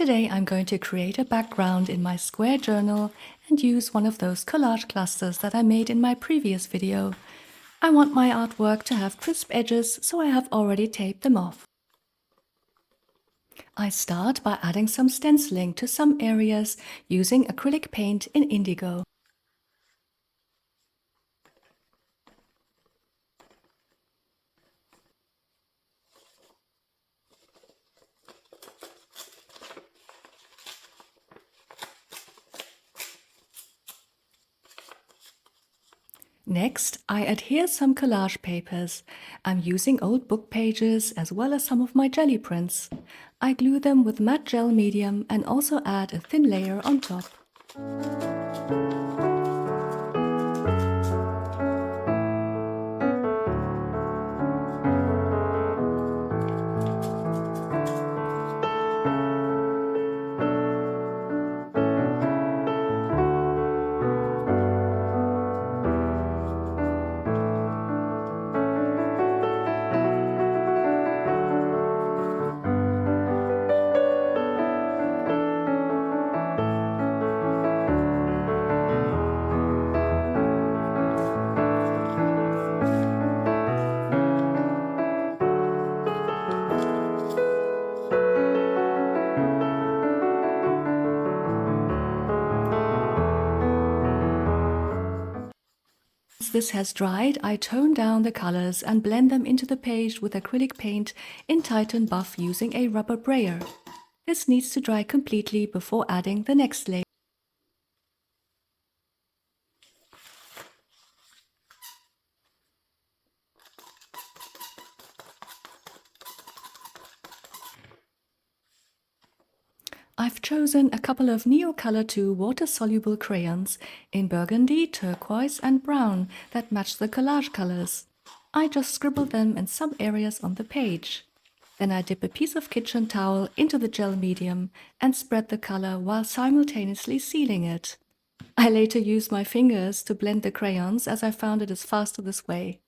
Today I'm going to create a background in my square journal and use one of those collage clusters that I made in my previous video. I want my artwork to have crisp edges, so I have already taped them off. I start by adding some stenciling to some areas using acrylic paint in Indigo. Next, I adhere some collage papers. I'm using old book pages as well as some of my jelly prints. I glue them with matte gel medium and also add a thin layer on top. Once this has dried, I tone down the colors and blend them into the page with acrylic paint in Titan Buff using a rubber brayer. This needs to dry completely before adding the next layer. I've chosen a couple of NeoColor 2 water-soluble crayons in burgundy, turquoise and brown that match the collage colors. I just scribble them in some areas on the page. Then I dip a piece of kitchen towel into the gel medium and spread the color while simultaneously sealing it. I later used my fingers to blend the crayons as I found it is faster this way.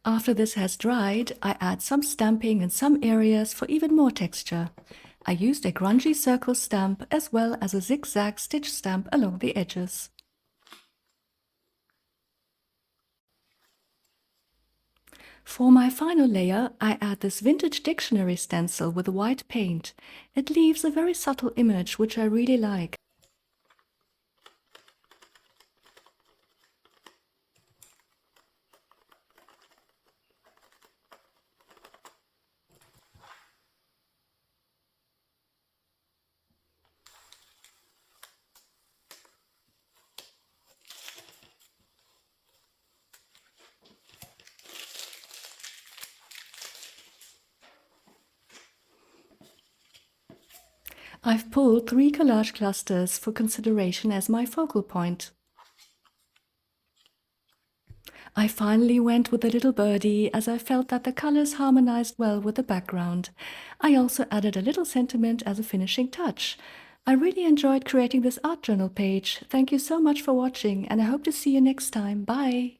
After this has dried, I add some stamping in some areas for even more texture. I used a grungy circle stamp as well as a zigzag stitch stamp along the edges. For my final layer, I add this vintage dictionary stencil with white paint. It leaves a very subtle image which I really like. I've pulled 3 collage clusters for consideration as my focal point. I finally went with a little birdie as I felt that the colors harmonized well with the background. I also added a little sentiment as a finishing touch. I really enjoyed creating this art journal page. Thank you so much for watching and I hope to see you next time. Bye!